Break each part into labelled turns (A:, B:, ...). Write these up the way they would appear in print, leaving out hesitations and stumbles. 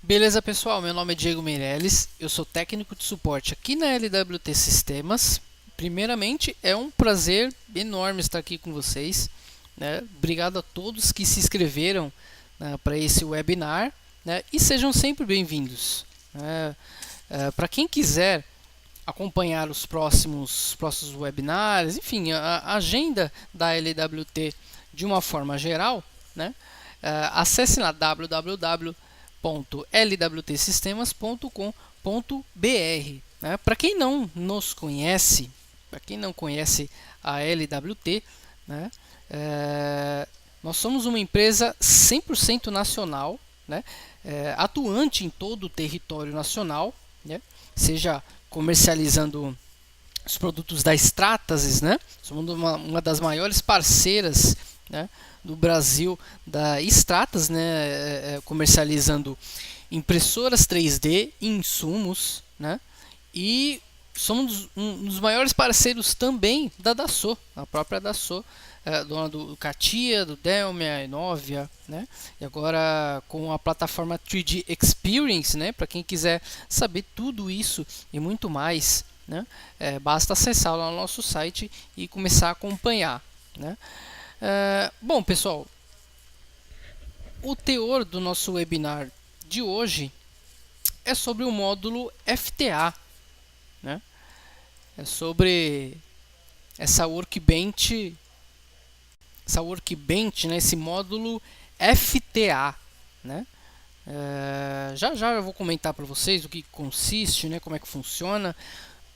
A: Beleza, pessoal? Meu nome é Diego Meirelles, eu sou técnico de suporte aqui na LWT Sistemas. Primeiramente, é um prazer enorme estar aqui com vocês, né? Obrigado a todos que se inscreveram, né, para esse webinar, né? E sejam sempre bem-vindos, né? Para quem quiser acompanhar os próximos webinars, enfim, a agenda da LWT de uma forma geral, né? Acesse lá www.lwtsistemas.com.br, né? Para quem não nos conhece, para quem não conhece a LWT, né? Nós somos uma empresa 100% nacional, né? Atuante em todo o território nacional, né? Seja comercializando os produtos da Stratasys, né? Somos uma das maiores parceiras, né, do Brasil da Stratasys, né, comercializando impressoras 3D, insumos, né? E somos um dos maiores parceiros também da Dassault, a própria Dassault, dona do Katia, do Delmia, Enovia, né? E agora com a plataforma 3D Experience, né? Para quem quiser saber tudo isso e muito mais, né? Basta acessar lá o nosso site e começar a acompanhar, né? Bom, pessoal, o teor do nosso webinar de hoje é sobre o módulo FTA, né? É sobre essa workbench, né? Esse módulo FTA, né? Já já eu vou comentar para vocês o que consiste, né? Como é que funciona.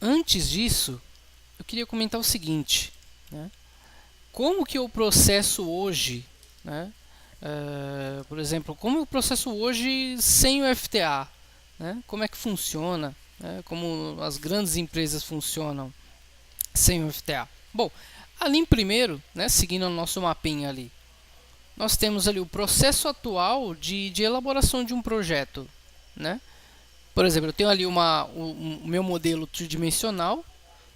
A: Antes disso, eu queria comentar o seguinte, né? Como que eu processo hoje, né? Por exemplo, como eu processo hoje sem o FTA, né? Como é que funciona, né? Como as grandes empresas funcionam sem o FTA. Bom, ali em primeiro, né, seguindo o nosso mapinha ali, nós temos ali o processo atual de elaboração de um projeto, né? Por exemplo, eu tenho ali o meu modelo tridimensional,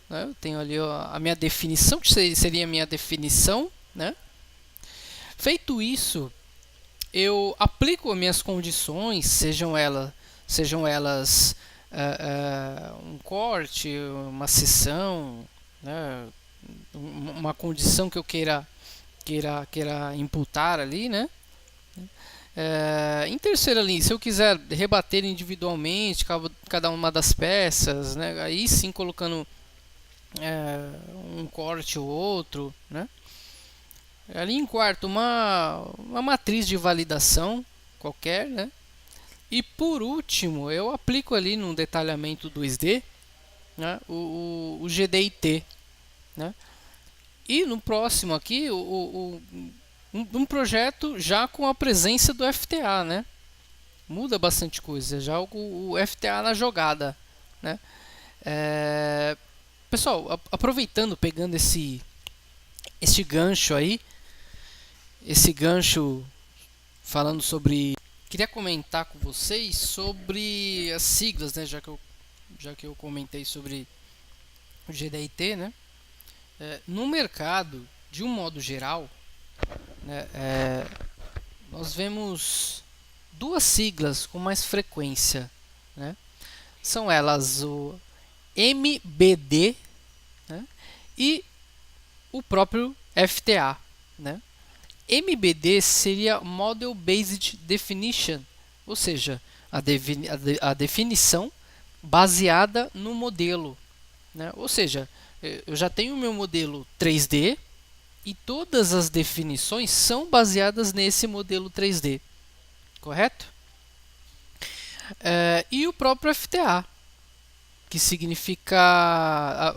A: né? Eu tenho ali a minha definição, que seria a minha definição, né? Feito isso, eu aplico as minhas condições, sejam elas um corte, uma seção, né? Uma condição que eu queira imputar ali, né? Em terceira linha, se eu quiser rebater individualmente cada uma das peças, né? Aí sim colocando um corte ou outro, né? Ali em quarto, uma matriz de validação qualquer, né? E por último, eu aplico ali no detalhamento 2D, né, o GDIT, né? E no próximo aqui, um projeto já com a presença do FTA, né? Muda bastante coisa, já o FTA na jogada, né? Pessoal, aproveitando, pegando esse gancho aí, esse gancho falando sobre... Queria comentar com vocês sobre as siglas, né? Já que eu comentei sobre o GDIT, né? No mercado, de um modo geral, né, nós vemos duas siglas com mais frequência, né? São elas o MBD, né, e o próprio FTA, né? MBD seria Model Based Definition, ou seja, a definição baseada no modelo, né? Ou seja, eu já tenho o meu modelo 3D e todas as definições são baseadas nesse modelo 3D, correto? E o próprio FTA, que significa...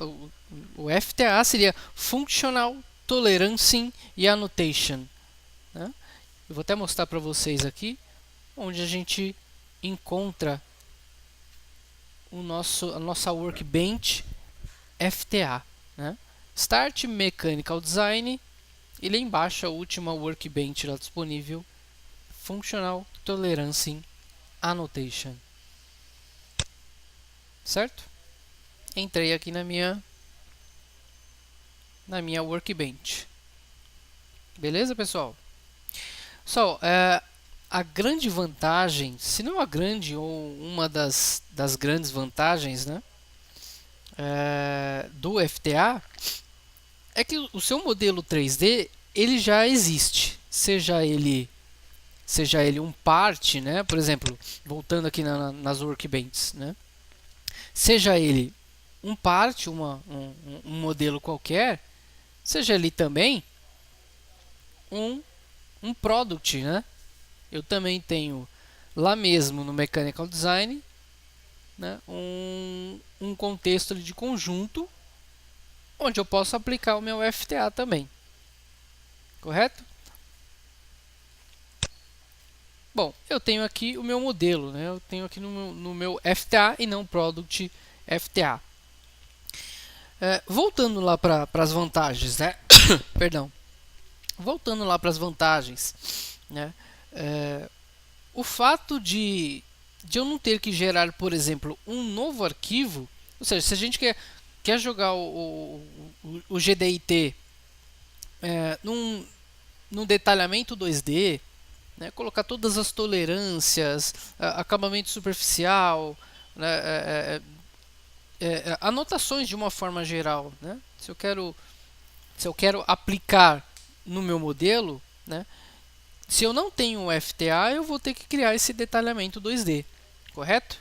A: o FTA seria Functional Tolerancing e Annotation, né? Eu vou até mostrar para vocês aqui onde a gente encontra a nossa workbench FTA, né? Start Mechanical Design e lá embaixo a última workbench lá disponível, Functional Tolerancing Annotation, certo? Entrei aqui na minha workbench. Beleza, pessoal? a grande vantagem, se não a grande ou uma das grandes vantagens, né, do FTA é que o seu modelo 3D ele já existe, seja ele um part, né, por exemplo, voltando aqui nas workbenches, né, seja ele um part, um modelo qualquer, seja ele também um, um product, né? Eu também tenho lá mesmo no Mechanical Design, né, um contexto de conjunto onde eu posso aplicar o meu FTA também, correto? Bom, eu tenho aqui o meu modelo, né? Eu tenho aqui no meu FTA e não Product FTA. Voltando lá para as vantagens, né? Perdão. Voltando lá para as vantagens, né? O fato de eu não ter que gerar, por exemplo, um novo arquivo, ou seja, se a gente quer jogar o GDIT num detalhamento 2D, né, colocar todas as tolerâncias, acabamento superficial, né, anotações de uma forma geral, né? Se eu quero aplicar no meu modelo, né, se eu não tenho o FTA, eu vou ter que criar esse detalhamento 2D, correto?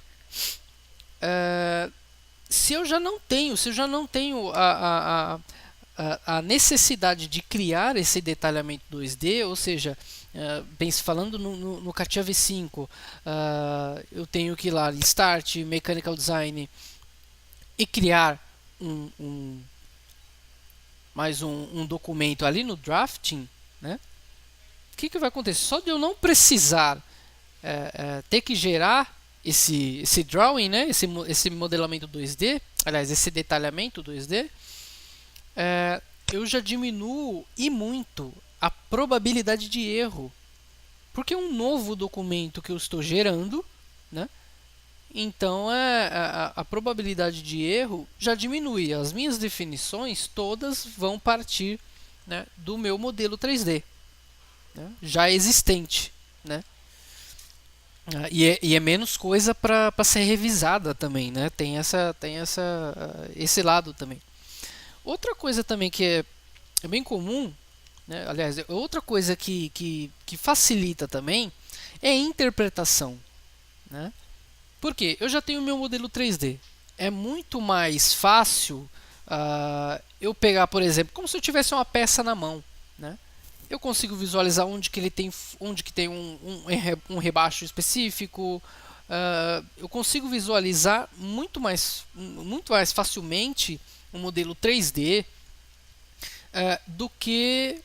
A: Se eu já não tenho a necessidade de criar esse detalhamento 2D, ou seja, bem falando no CATIA V5, eu tenho que ir lá em Start, Mechanical Design e criar mais um documento ali no Drafting, né? O que vai acontecer? Só de eu não precisar ter que gerar esse drawing, né? esse modelamento 2D, aliás, esse detalhamento 2D, eu já diminuo e muito a probabilidade de erro, porque é um novo documento que eu estou gerando, né? Então a probabilidade de erro já diminui. As minhas definições todas vão partir, né, do meu modelo 3D, né, já existente, né? E é menos coisa para ser revisada também, né? Tem esse lado também. Outra coisa também que é bem comum, né? Aliás, outra coisa que facilita também é a interpretação, né? Por quê? Eu já tenho o meu modelo 3D. É muito mais fácil eu pegar, por exemplo, como se eu tivesse uma peça na mão, né? Eu consigo visualizar onde que ele tem, onde que tem um rebaixo específico. Eu consigo visualizar muito mais facilmente um modelo 3D do que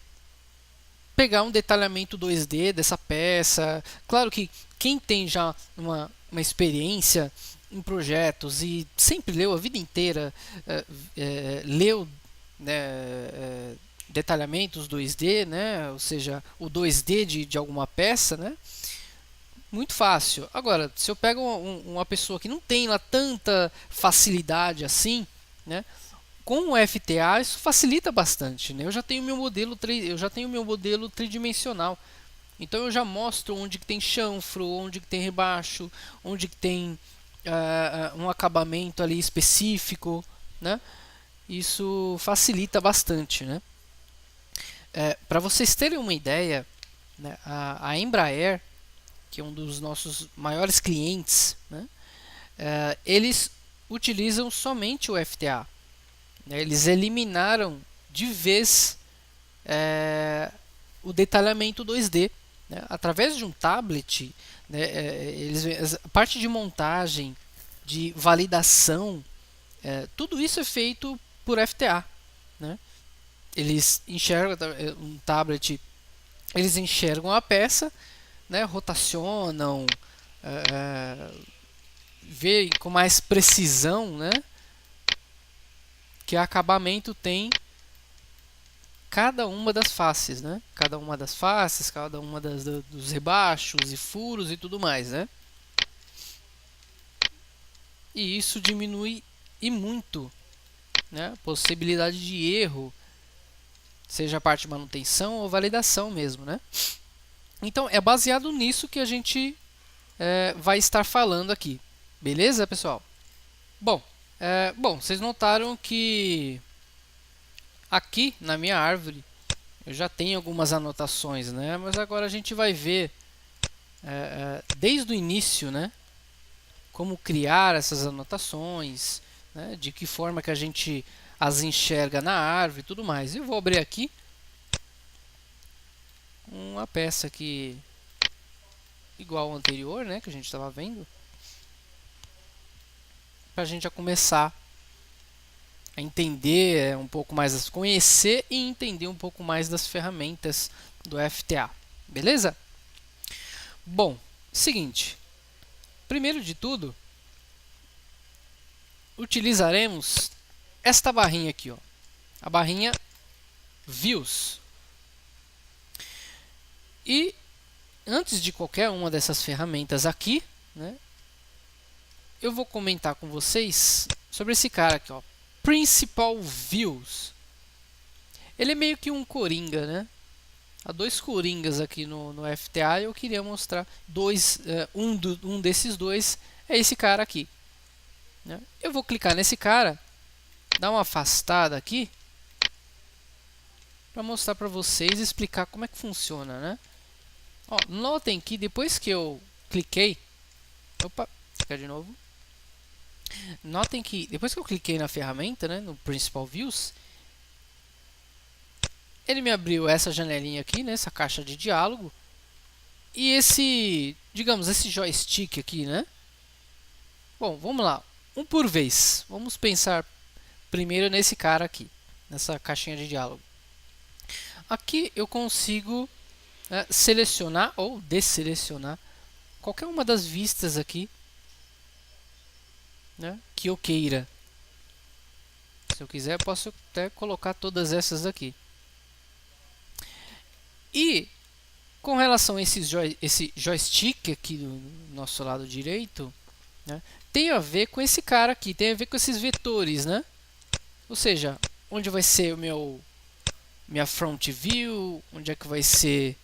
A: pegar um detalhamento 2D dessa peça. Claro que quem tem já uma experiência em projetos e sempre leu a vida inteira, leu, né, detalhamentos 2D, né, ou seja, o 2D de alguma peça, né, muito fácil. Agora, se eu pego uma pessoa que não tem lá tanta facilidade assim, né, com o FTA isso facilita bastante, né? Eu já tenho meu modelo tridimensional. Então eu já mostro onde que tem chanfro, onde que tem rebaixo, onde que tem um acabamento ali específico, né? Isso facilita bastante, né? Para vocês terem uma ideia, né, a Embraer, que é um dos nossos maiores clientes, né, eles utilizam somente o FTA. Eles eliminaram de vez o detalhamento 2D, né, através de um tablet. Né, a parte de montagem, de validação, tudo isso é feito por FTA, né? Eles enxergam um tablet, eles enxergam a peça, né, rotacionam, veem com mais precisão, né, que acabamento tem cada uma das faces, né? Cada uma das faces, cada uma dos rebaixos e furos e tudo mais, né? E isso diminui e muito, né, a possibilidade de erro, seja a parte de manutenção ou validação mesmo, né? Então é baseado nisso que a gente vai estar falando aqui. Beleza, pessoal? Bom, vocês notaram que aqui na minha árvore eu já tenho algumas anotações, né? Mas agora a gente vai ver desde o início, né? Como criar essas anotações, né? De que forma que a gente as enxerga na árvore e tudo mais. Eu vou abrir aqui uma peça aqui igual ao anterior, né? Que a gente estava vendo, para a gente já começar a entender um pouco mais, conhecer e entender um pouco mais das ferramentas do FTA. Beleza? Bom, seguinte. Primeiro de tudo, utilizaremos esta barrinha aqui, ó, a barrinha Views. E antes de qualquer uma dessas ferramentas aqui, né, eu vou comentar com vocês sobre esse cara aqui, ó, Principal Views. Ele é meio que um coringa, né? Há dois coringas aqui no FTA e eu queria mostrar um desses dois é esse cara aqui, né? Eu vou clicar nesse cara, dar uma afastada aqui para mostrar para vocês e explicar como é que funciona, né? Ó, notem que depois que eu cliquei, opa, clicar de novo. Notem que depois que eu cliquei na ferramenta, né, no Principal Views, ele me abriu essa janelinha aqui, né, essa caixa de diálogo, e esse, digamos, esse joystick aqui, né? Bom, vamos lá, um por vez. Vamos pensar primeiro nesse cara aqui, nessa caixinha de diálogo. Aqui eu consigo selecionar ou desselecionar qualquer uma das vistas aqui, né, que eu queira. Se eu quiser, posso até colocar todas essas aqui. E com relação a esse joystick aqui do nosso lado direito, né, tem a ver com esse cara aqui, tem a ver com esses vetores, né? Ou seja, onde vai ser o minha front view, onde é que vai ser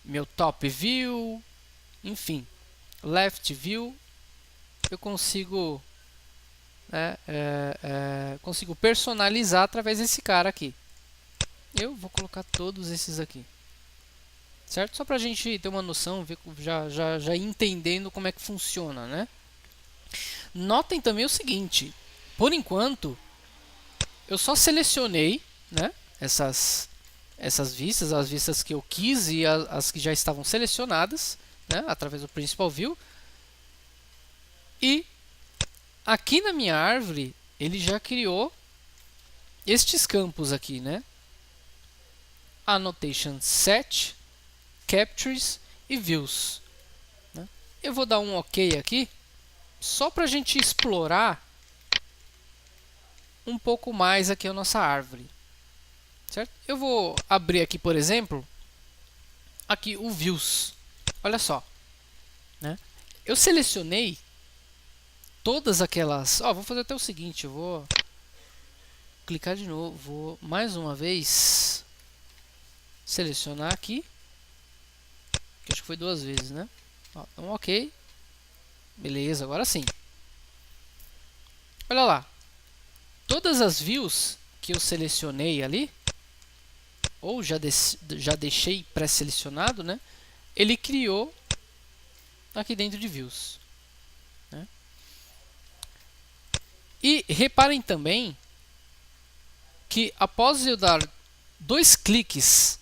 A: meu top view, enfim, left view. Eu consigo consigo personalizar através desse cara aqui. Eu vou colocar todos esses aqui, certo? Só para a gente ter uma noção, ver, já entendendo como é que funciona, né? Notem também o seguinte: por enquanto, eu só selecionei, né, essas vistas, as vistas que eu quis e as que já estavam selecionadas, né, através do Principal View. E aqui na minha árvore, ele já criou estes campos aqui, né? Annotation Set, Captures e Views, né? Eu vou dar um OK aqui, só para a gente explorar um pouco mais aqui a nossa árvore, certo? Eu vou abrir aqui, por exemplo, aqui o Views. Olha só, né? Eu selecionei todas aquelas... vou fazer até o seguinte, eu vou clicar de novo, vou mais uma vez selecionar aqui, que acho que foi duas vezes, né? Então, OK. Beleza, agora sim. Olha lá. Todas as views que eu selecionei ali, ou já deixei pré-selecionado, né? Ele criou aqui dentro de views, né? E reparem também que após eu dar 2 cliques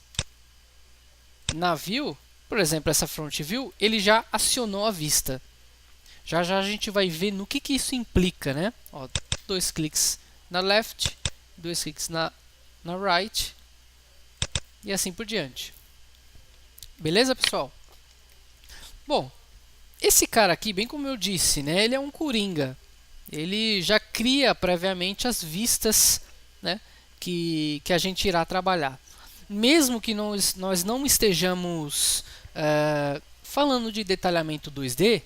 A: na view, por exemplo, essa front view, ele já acionou a vista. Já a gente vai ver no que isso implica, né? 2 cliques na left, 2 cliques na right e assim por diante. Beleza, pessoal? Bom, esse cara aqui, bem como eu disse, né, ele é um coringa. Ele já cria previamente as vistas, né, que a gente irá trabalhar. Mesmo que nós não estejamos falando de detalhamento 2D,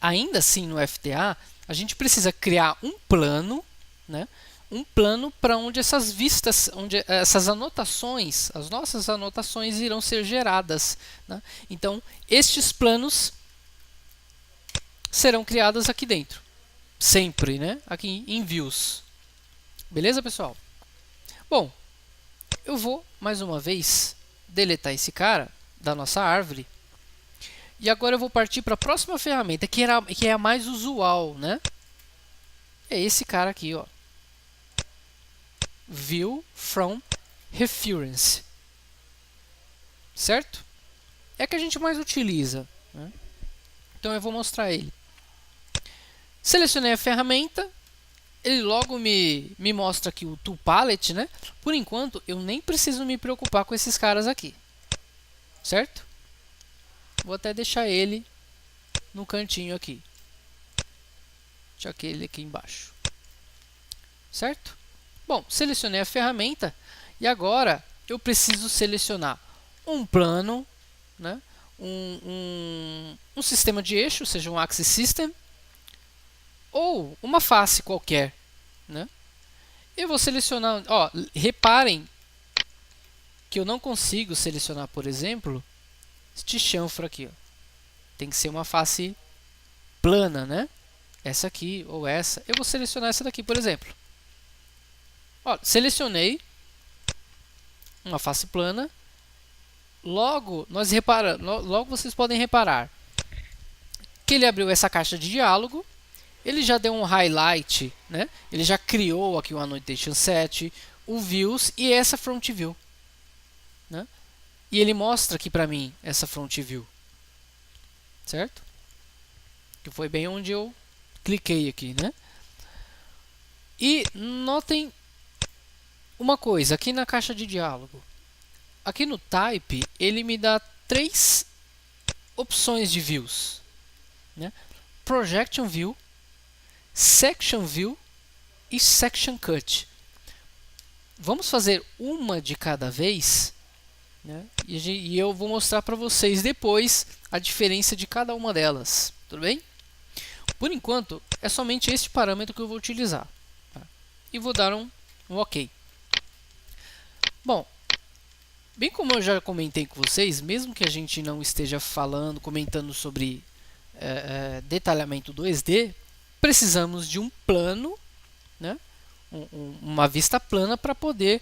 A: ainda assim no FTA a gente precisa criar um plano, né, um plano para onde essas vistas, onde essas anotações, as nossas anotações irão ser geradas, né? Então, estes planos serão criados aqui dentro, sempre, né? Aqui em Views. Beleza, pessoal? Bom, eu vou, mais uma vez, deletar esse cara da nossa árvore. E agora eu vou partir para a próxima ferramenta, que é a mais usual, né? É esse cara aqui, ó. View from Reference. Certo? É a que a gente mais utiliza, né? Então eu vou mostrar ele. Selecionei a ferramenta. Ele logo me mostra aqui o Tool Palette, né? Por enquanto, eu nem preciso me preocupar com esses caras aqui. Certo? Vou até deixar ele no cantinho aqui. Deixa ele aqui embaixo. Certo? Bom, selecionei a ferramenta e agora eu preciso selecionar um plano, né? um sistema de eixo, ou seja, um Axis System, ou uma face qualquer, né? Eu vou selecionar, ó, reparem que eu não consigo selecionar, por exemplo, este chanfro aqui, ó. Tem que ser uma face plana, né? Essa aqui ou essa. Eu vou selecionar essa daqui, por exemplo. Ó, selecionei uma face plana. Logo, logo vocês podem reparar que ele abriu essa caixa de diálogo. Ele já deu um highlight, né? Ele já criou aqui o Annotation Set, o Views e essa Front View, né? E ele mostra aqui para mim essa Front View, certo? Que foi bem onde eu cliquei aqui, né? E notem uma coisa aqui na caixa de diálogo. Aqui no Type, ele me dá 3 opções de views, né? Projection View, Section View e Section Cut. Vamos fazer uma de cada vez, né? E eu vou mostrar para vocês depois a diferença de cada uma delas, tudo bem? Por enquanto, é somente este parâmetro que eu vou utilizar, tá? E vou dar um OK. Bom, bem como eu já comentei com vocês, mesmo que a gente não esteja comentando sobre detalhamento 2D, precisamos de um plano, né? Uma vista plana para poder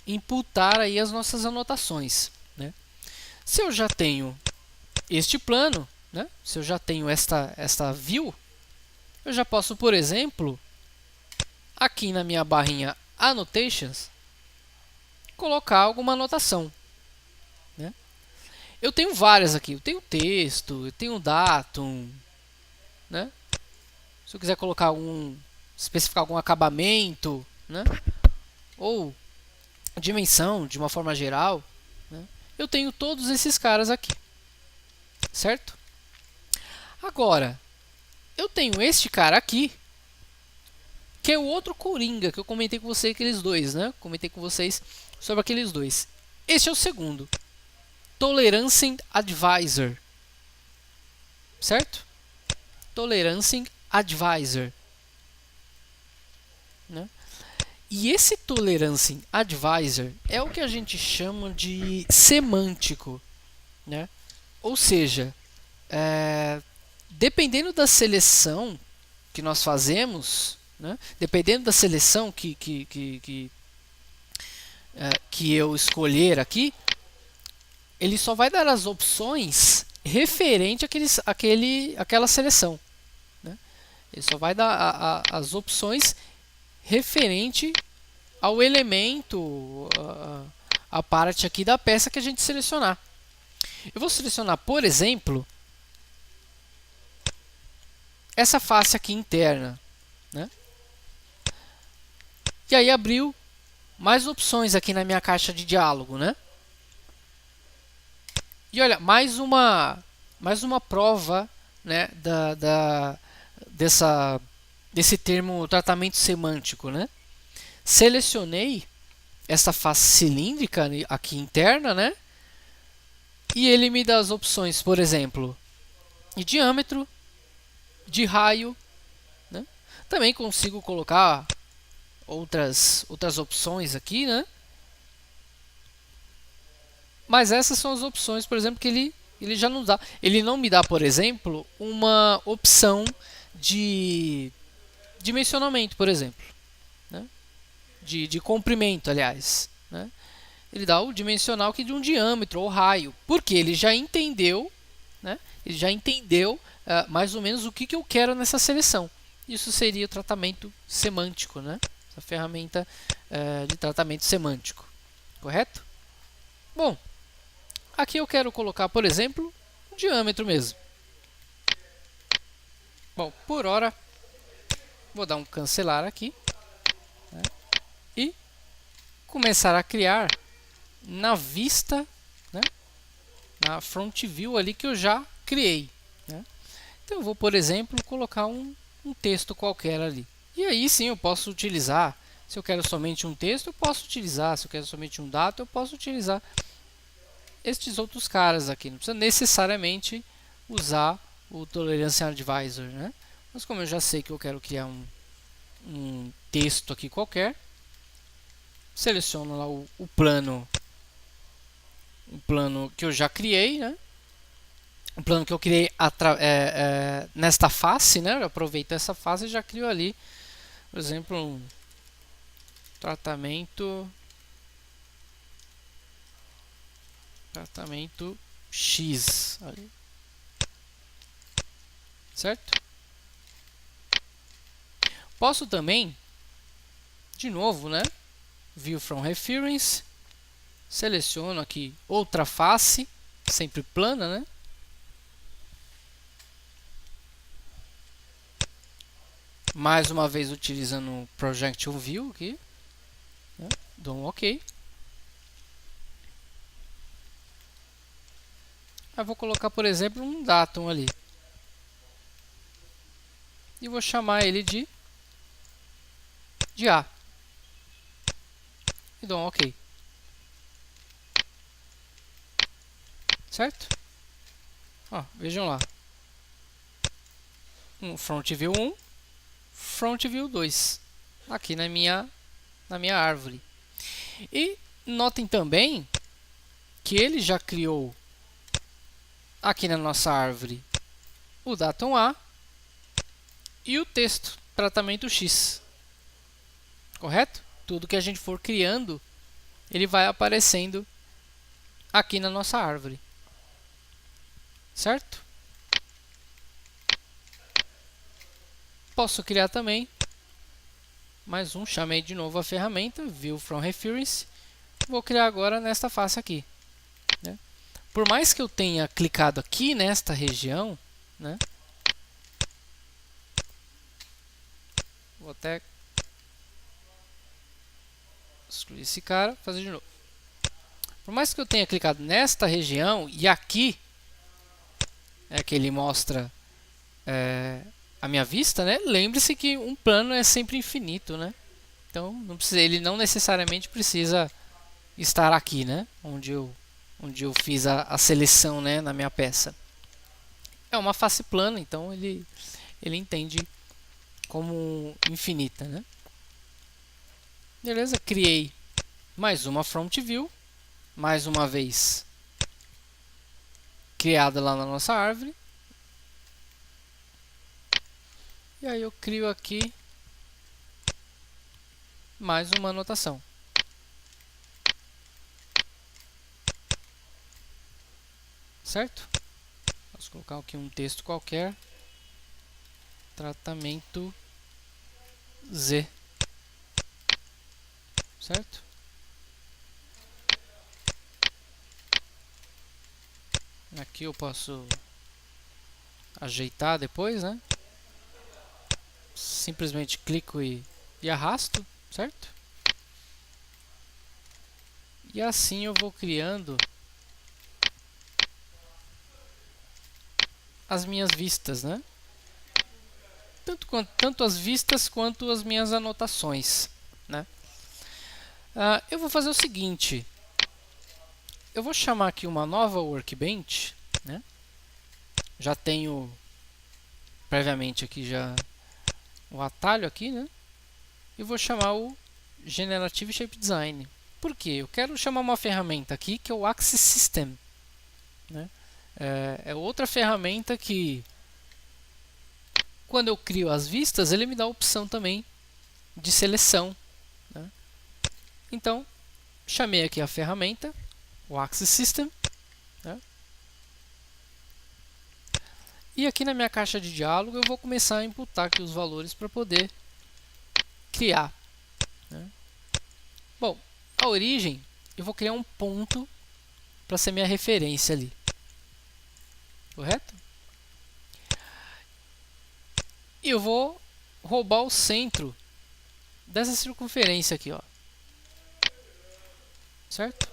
A: imputar aí as nossas anotações, né? Se eu já tenho este plano, né? Se eu já tenho esta view, eu já posso, por exemplo, aqui na minha barrinha Annotations, colocar alguma anotação, né? Eu tenho várias aqui. Eu tenho texto, eu tenho datum, né? Se eu quiser colocar especificar algum acabamento, né? Ou dimensão de uma forma geral, né? Eu tenho todos esses caras aqui, certo? Agora, eu tenho este cara aqui, que é o outro coringa que eu comentei com vocês, aqueles dois, né? Comentei com vocês sobre aqueles dois. Este é o segundo, Tolerancing Advisor, certo? Tolerancing Advisor, né? E esse Tolerancing Advisor é o que a gente chama de semântico, né? Ou seja, dependendo da seleção que nós fazemos, né? Dependendo da seleção que eu escolher aqui, ele só vai dar as opções referente àquela seleção, né? Ele só vai dar as opções referente ao elemento, a parte aqui da peça que a gente selecionar. Eu vou selecionar, por exemplo, essa face aqui interna, né? E aí abriu mais opções aqui na minha caixa de diálogo, né? E olha, mais uma prova, né, desse termo tratamento semântico, né? Selecionei essa face cilíndrica aqui interna, né? E ele me dá as opções, por exemplo, de diâmetro, de raio, né? Também consigo colocar outras opções aqui, né? Mas essas são as opções, por exemplo, que ele já não dá. Ele não me dá, por exemplo, uma opção de dimensionamento, por exemplo, né? de comprimento, aliás, né? Ele dá o dimensional que de um diâmetro ou raio, porque ele já entendeu, né? Ele já entendeu mais ou menos o que eu quero nessa seleção. Isso seria o tratamento semântico, né? Essa ferramenta de tratamento semântico, correto? Bom, aqui eu quero colocar, por exemplo, um diâmetro mesmo. Bom, por hora, vou dar um cancelar aqui, né? E começar a criar na vista, né? Na front view ali que eu já criei, né? Então eu vou, por exemplo, colocar um texto qualquer ali. E aí sim eu posso utilizar, se eu quero somente um texto, eu posso utilizar, se eu quero somente um dado, eu posso utilizar estes outros caras aqui. Não precisa necessariamente usar o Tolerance Advisor, né? Mas como eu já sei que eu quero criar um texto aqui qualquer, seleciono lá o plano que eu já criei, né? O plano que eu criei nesta face, né? Eu aproveito essa face e já crio ali, por exemplo, um tratamento X ali. Certo? Posso também, de novo, né? View from Reference, seleciono aqui outra face, sempre plana, né? Mais uma vez utilizando o Projection View aqui, né? Dou um OK. Eu vou colocar, por exemplo, um datum ali. E vou chamar ele de A. E dou um OK. Certo? Ó, vejam lá. Front View 1, Front View 2. Aqui na minha árvore. E notem também que ele já criou aqui na nossa árvore o datum A e o texto tratamento X. Correto? Tudo que a gente for criando, ele vai aparecendo aqui na nossa árvore. Certo? Posso criar também mais um. Chamei de novo a ferramenta View from Reference. Vou criar agora nesta face aqui, né? Por mais que eu tenha clicado aqui nesta região, né? Vou até excluir esse cara, fazer de novo. Por mais que eu tenha clicado nesta região e aqui é que ele mostra a minha vista, né? Lembre-se que um plano é sempre infinito, né? Então não precisa, ele não necessariamente precisa estar aqui, né? Onde eu fiz a seleção, né? Na minha peça. É uma face plana, então ele entende como infinita, né? Beleza, criei mais uma front view, mais uma vez criada lá na nossa árvore. E aí eu crio aqui mais uma anotação. Certo? Posso colocar aqui um texto qualquer. Tratamento Z. Certo? Aqui eu posso ajeitar depois, né? Simplesmente clico e arrasto, certo? E assim eu vou criando as minhas vistas, né? Tanto as vistas quanto as minhas anotações, né? Eu vou fazer o seguinte. Eu vou chamar aqui uma nova workbench, né? Já tenho previamente aqui já o atalho aqui, né? E vou chamar o Generative Shape Design. Por quê? Eu quero chamar uma ferramenta aqui que é o Axis System, né? É outra ferramenta que, quando eu crio as vistas, ele me dá a opção também de seleção, né? Então, chamei aqui a ferramenta, o Axis System, né? E aqui na minha caixa de diálogo eu vou começar a imputar aqui os valores para poder criar, né? Bom, a origem eu vou criar um ponto para ser minha referência ali, correto? E eu vou roubar o centro dessa circunferência aqui, ó, certo?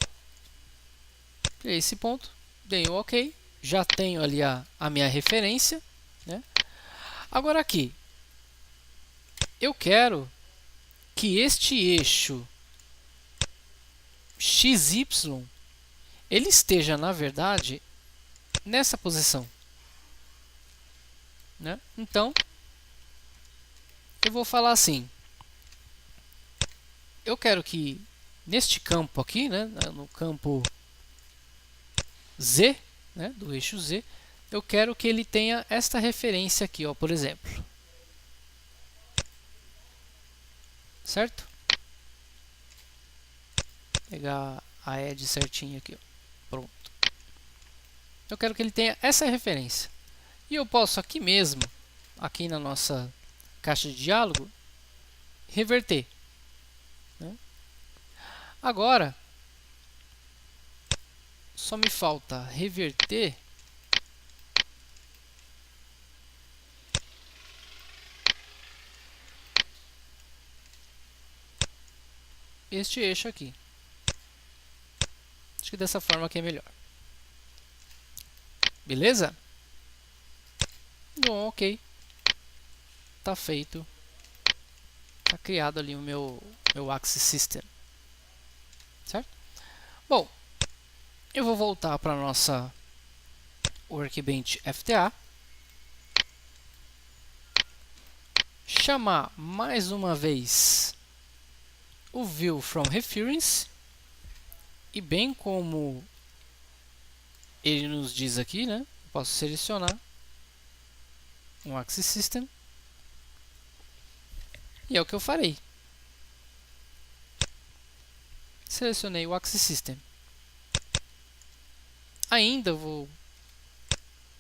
A: Criei esse ponto, dei um OK, já tenho ali a minha referência, né? Agora aqui, eu quero que este eixo XY ele esteja, na verdade, nessa posição, né? Então, eu vou falar assim, eu quero que neste campo aqui, né, no campo Z, né, do eixo Z, eu quero que ele tenha esta referência aqui, ó, por exemplo. Certo? Vou pegar a edge certinho aqui, ó. Pronto. Eu quero que ele tenha essa referência. E eu posso aqui mesmo, aqui na nossa caixa de diálogo, reverter, né? Agora, só me falta reverter este eixo aqui. Acho que dessa forma aqui é melhor. Beleza? Bom, ok. Tá feito. Tá criado ali o meu Axis System. Certo? Bom, eu vou voltar para a nossa Workbench FTA. Chamar mais uma vez o View from Reference. E bem como ele nos diz aqui, né? Posso selecionar um Axis System. E é o que eu farei. Selecionei o Axis System. Ainda vou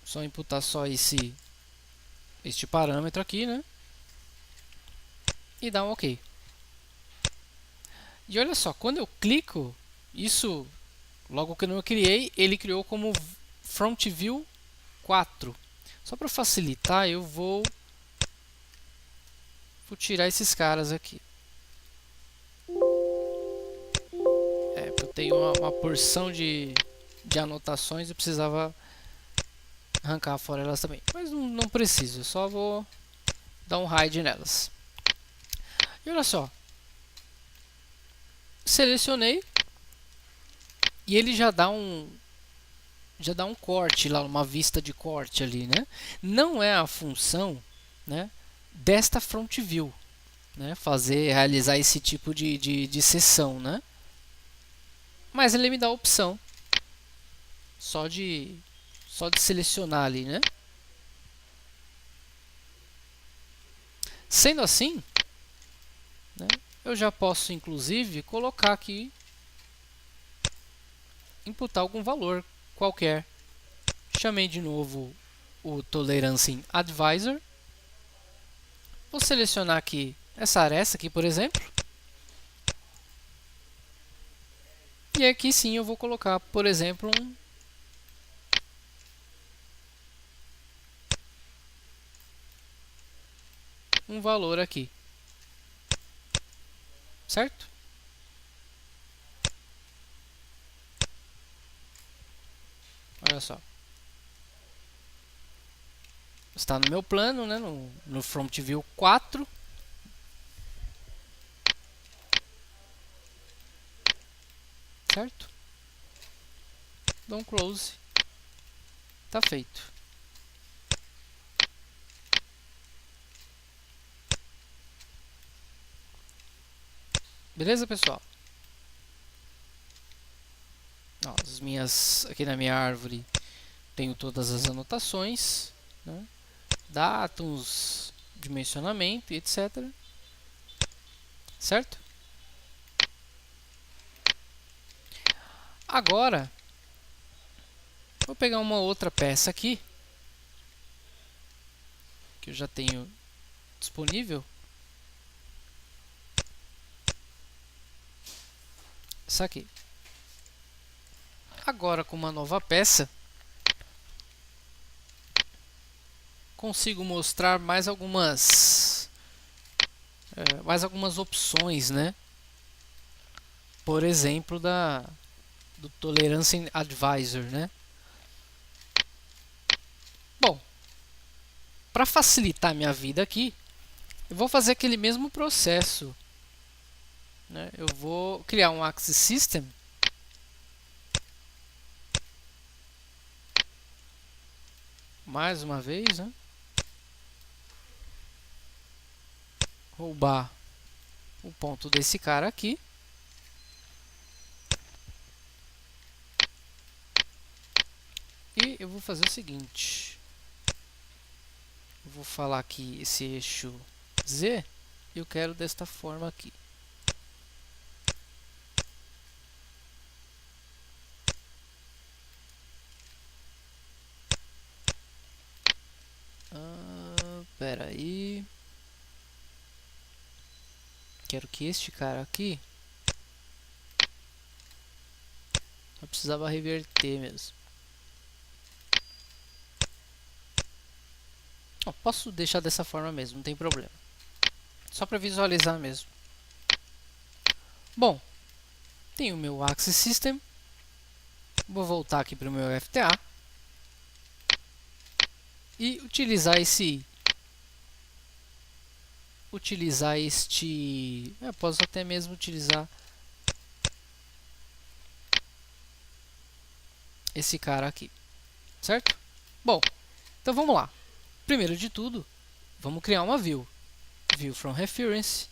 A: só imputar só este parâmetro aqui, né? E dar um OK. E olha só, quando eu clico, isso logo que eu criei, ele criou como Front View 4. Só para facilitar, eu vou tirar esses caras aqui. Eu tenho uma porção de anotações e precisava arrancar fora elas também. Mas não preciso, eu só vou dar um hide nelas. E olha só. Selecionei. E ele já dá um corte lá, uma vista de corte ali, né? Não é a função, né, desta front view, né, realizar esse tipo de sessão, né? Mas ele me dá a opção só de selecionar ali, né? Sendo assim, né, eu já posso inclusive colocar aqui, imputar algum valor qualquer. Chamei de novo o Tolerance Advisor. Vou selecionar aqui essa aresta aqui, por exemplo. E aqui sim eu vou colocar, por exemplo, um valor aqui. Certo? Olha só. Está no meu plano, né, no Front View 4. Certo? Dou um close. Está feito. Beleza, pessoal? Ó, aqui na minha árvore tenho todas as anotações, né? Dados, dimensionamento e etc. Certo? Agora, vou pegar uma outra peça aqui, que eu já tenho disponível. Essa aqui. Agora, com uma nova peça, consigo mostrar mais algumas opções, né? Por exemplo, do Tolerance Advisor, né? Bom, para facilitar a minha vida aqui, eu vou fazer aquele mesmo processo, né? Eu vou criar um Axis System mais uma vez, né? Roubar o ponto desse cara aqui. E eu vou fazer o seguinte. Eu vou falar que esse eixo Z eu quero desta forma aqui. Espera aí. Quero que este cara aqui, eu precisava reverter mesmo. Posso deixar dessa forma mesmo, não tem problema. Só para visualizar mesmo. Bom, tenho o meu Axis System. Vou voltar aqui para o meu FTA e utilizar este. Eu posso até mesmo utilizar esse cara aqui, certo? Bom, então vamos lá. Primeiro de tudo, vamos criar uma view. View from reference,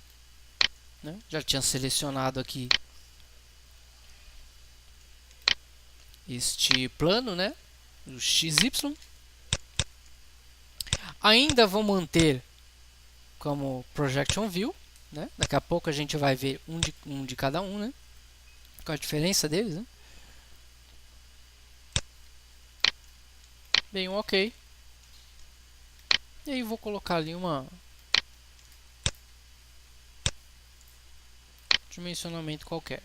A: né? Já tinha selecionado aqui este plano, né? O XY. Ainda vou manter como projection view, né? Daqui a pouco a gente vai ver um de cada um, né? Qual a diferença deles, né? Bem, um ok. E aí vou colocar ali uma dimensionamento qualquer.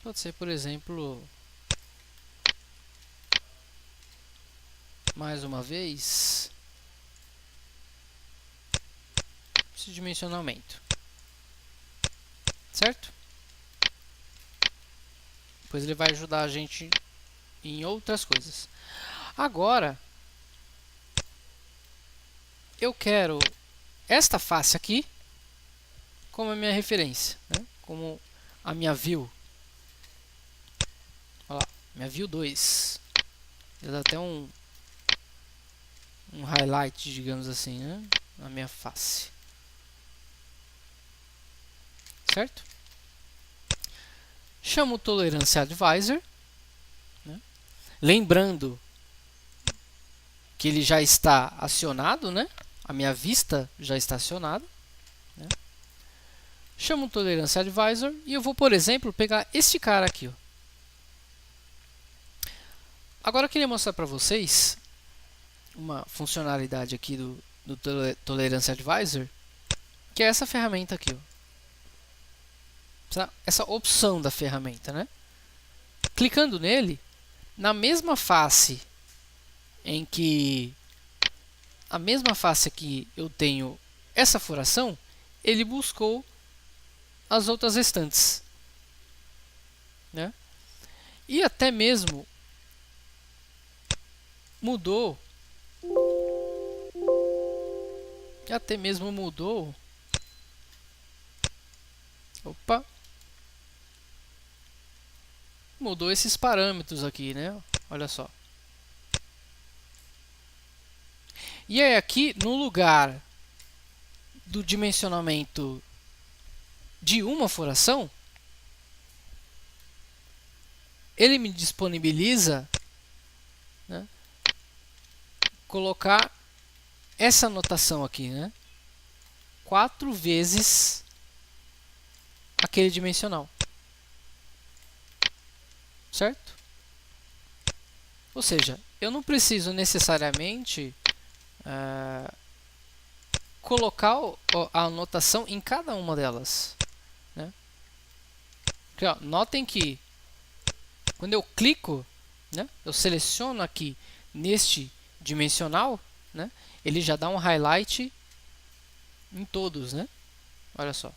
A: Pode ser, por exemplo, mais uma vez, esse dimensionamento, certo? Depois ele vai ajudar a gente em outras coisas. Agora, eu quero esta face aqui como a minha referência, né? Como a minha view. Olha lá, minha view 2. Ele dá até um highlight, digamos assim, né? Na minha face. Certo? Chamo o Tolerance Advisor, né? Lembrando que ele já está acionado, né? A minha vista já está acionada, né? Chamo o Tolerance Advisor e eu vou, por exemplo, pegar este cara aqui, ó. Agora eu queria mostrar para vocês uma funcionalidade aqui do Tolerance Advisor, que é essa ferramenta aqui, ó. Essa opção da ferramenta, né? Clicando nele, na mesma face em que eu tenho essa furação, ele buscou as outras restantes, né? E até mesmo mudou opa, mudou esses parâmetros aqui, né? Olha só. E aí aqui no lugar do dimensionamento de uma furação, ele me disponibiliza, né, colocar essa anotação aqui, né, 4 vezes aquele dimensional, certo? Ou seja, eu não preciso necessariamente colocar a anotação em cada uma delas, né? Porque, ó, notem que quando eu clico, né, eu seleciono aqui neste dimensional, né, ele já dá um highlight em todos, né? Olha só.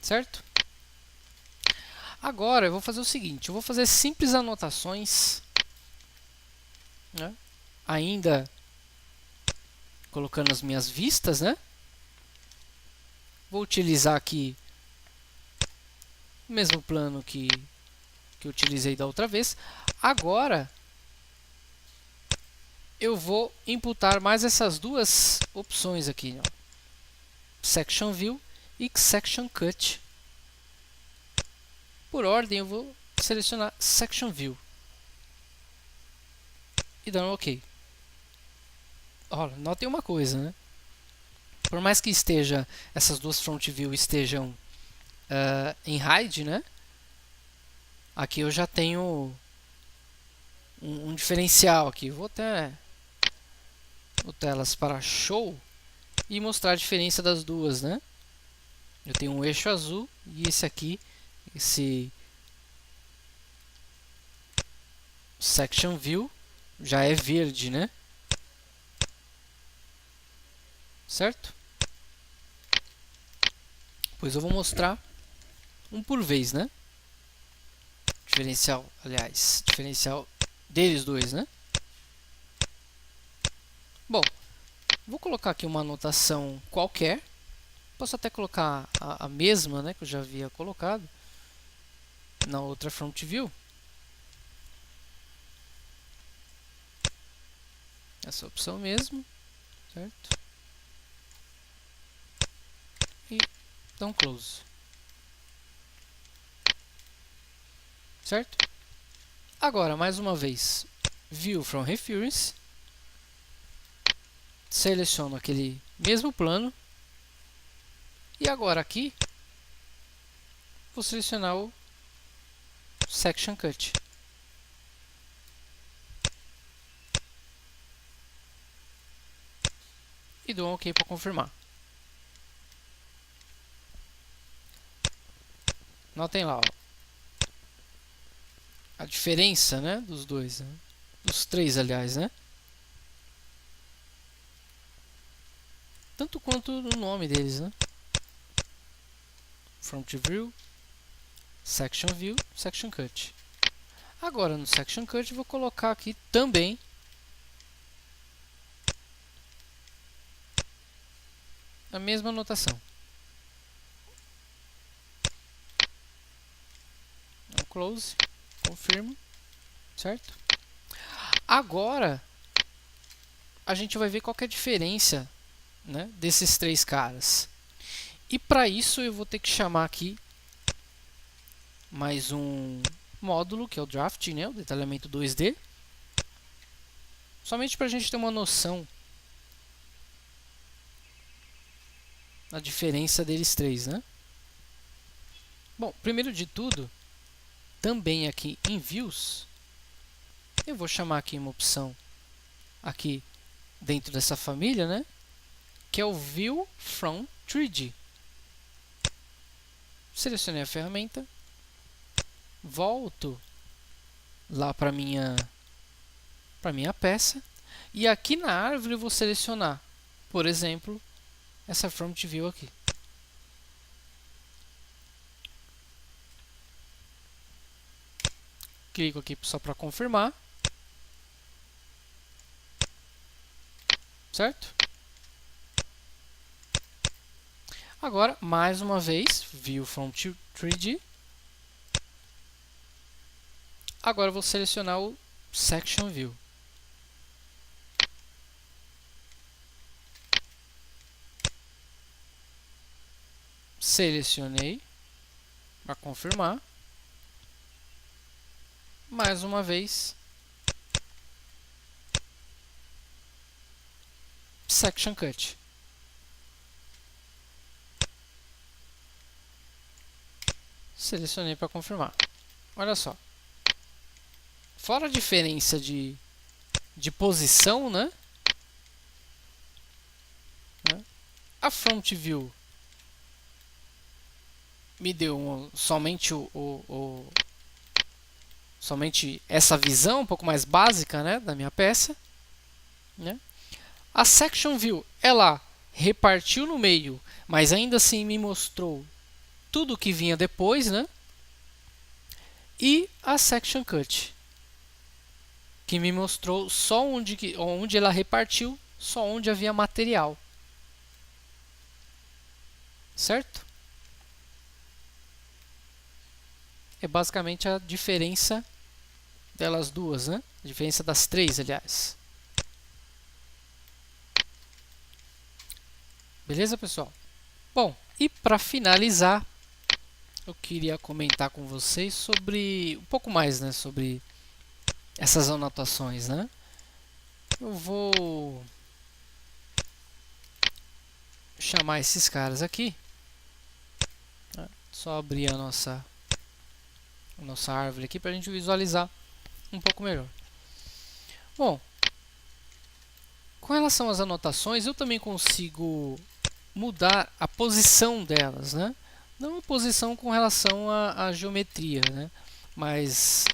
A: Certo? Agora eu vou fazer o seguinte, eu vou fazer simples anotações, né, ainda colocando as minhas vistas, né? Vou utilizar aqui o mesmo plano que eu utilizei da outra vez. Agora eu vou imputar mais essas duas opções aqui, ó. Section View e Section Cut. Por ordem eu vou selecionar Section View e dar um OK. Olha, notem uma coisa, né? Por mais que essas duas Front View estejam em hide, né? Aqui eu já tenho um diferencial aqui. Vou até botar elas para Show e mostrar a diferença das duas, né? Eu tenho um eixo azul e esse aqui, esse Section View já é verde, né? Certo? Pois eu vou mostrar um por vez, né? Diferencial, aliás, diferencial deles dois, né? Bom, vou colocar aqui uma anotação qualquer. Posso até colocar a mesma, né, que eu já havia colocado na outra Front View. Essa opção mesmo, certo? E dá um close. Certo? Agora, mais uma vez, View from Reference. Seleciono aquele mesmo plano. E agora aqui, vou selecionar o Section Cut. E dou um OK para confirmar. Notem lá, ó, a diferença, né, dos dois, né? Dos três, aliás, né? Tanto quanto no nome deles, né? Front View, Section View, Section Cut. Agora no Section Cut vou colocar aqui também a mesma anotação. Close, confirmo, certo? Agora a gente vai ver qual que é a diferença, né, desses três caras. E para isso eu vou ter que chamar aqui mais um módulo, que é o Draft, né, o detalhamento 2D. Somente para a gente ter uma noção da diferença deles três, né? Bom, primeiro de tudo, também aqui em Views, eu vou chamar aqui uma opção aqui dentro dessa família, né, que é o View from 3D. Selecionei a ferramenta, volto lá para minha peça e aqui na árvore eu vou selecionar, por exemplo, essa Front View aqui. Clico aqui só para confirmar, certo? Agora, mais uma vez, View from 3D. Agora vou selecionar o Section View. Selecionei para confirmar. Mais uma vez, Section Cut. Selecionei para confirmar. Olha só. Fora a diferença de posição, né? A Front View me deu somente somente essa visão um pouco mais básica, né, da minha peça, né? A Section View, ela repartiu no meio, mas ainda assim me mostrou tudo que vinha depois, né? E a Section Cut, que me mostrou só onde ela repartiu, só onde havia material. Certo? É basicamente a diferença delas duas, né? A diferença das três, aliás. Beleza, pessoal? Bom, e para finalizar, eu queria comentar com vocês sobre um pouco mais, né, sobre essas anotações, né? Eu vou chamar esses caras aqui, né? Só abrir a nossa árvore aqui para a gente visualizar um pouco melhor. Bom, com relação às anotações, eu também consigo mudar a posição delas, né? Não a posição com relação à geometria, né? Mas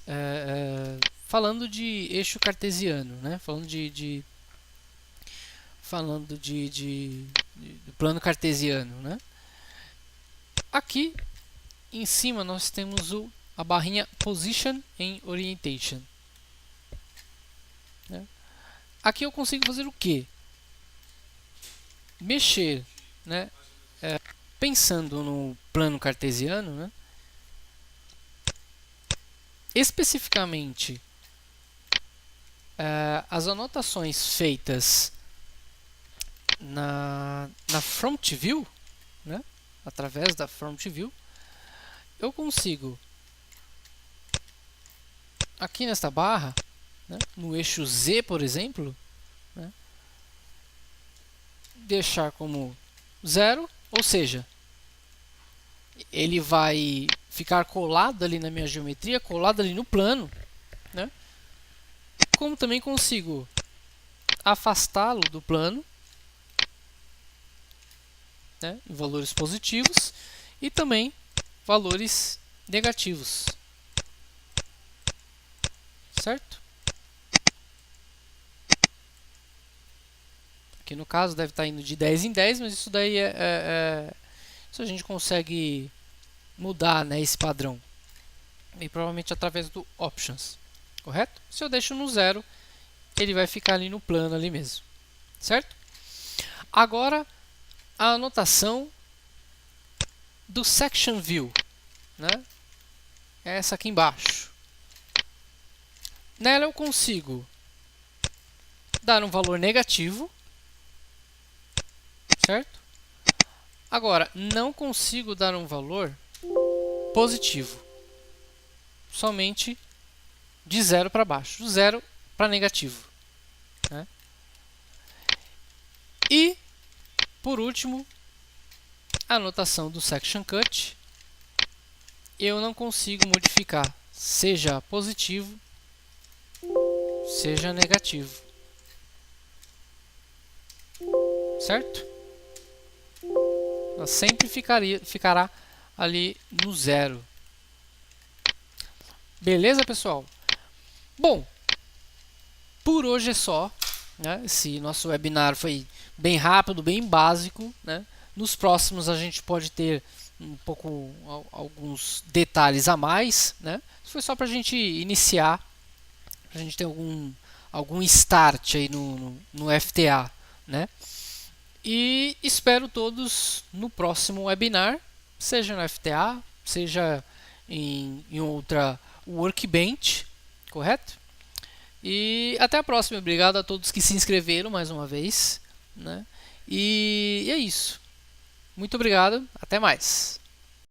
A: falando de eixo cartesiano, né? Falando do plano cartesiano, né? Aqui em cima nós temos a barrinha Position and Orientation, né? Aqui eu consigo fazer o quê? Mexer, né? Pensando no plano cartesiano, né? Especificamente as anotações feitas na Front View, né? Através da Front View, eu consigo aqui nesta barra, né? No eixo Z, por exemplo, né? Deixar como 0, ou seja, ele vai ficar colado ali na minha geometria, colado ali no plano, né? Como também consigo afastá-lo do plano, né, em valores positivos e também valores negativos, certo? Aqui no caso deve estar indo de 10 em 10, mas isso daí isso a gente consegue mudar, né, esse padrão, e provavelmente através do Options, correto? Se eu deixo no 0, ele vai ficar ali no plano ali mesmo, certo? Agora a anotação do Section View, né? É essa aqui embaixo. Nela eu consigo dar um valor negativo, certo? Agora, não consigo dar um valor positivo, somente de 0 para baixo, 0 para negativo, né? E, por último, a anotação do Section Cut, eu não consigo modificar, seja positivo, seja negativo, certo? Ela sempre ficará ali no 0. Beleza, pessoal? Bom, por hoje é só, né? Esse nosso webinar foi bem rápido, bem básico, né? Nos próximos a gente pode ter alguns detalhes a mais, né? Foi só para a gente iniciar, para a gente ter algum start aí no FTA, né? E espero todos no próximo webinar, seja no FTA, seja em outra Workbench, correto? E até a próxima. Obrigado a todos que se inscreveram mais uma vez, né? E é isso. Muito obrigado, até mais.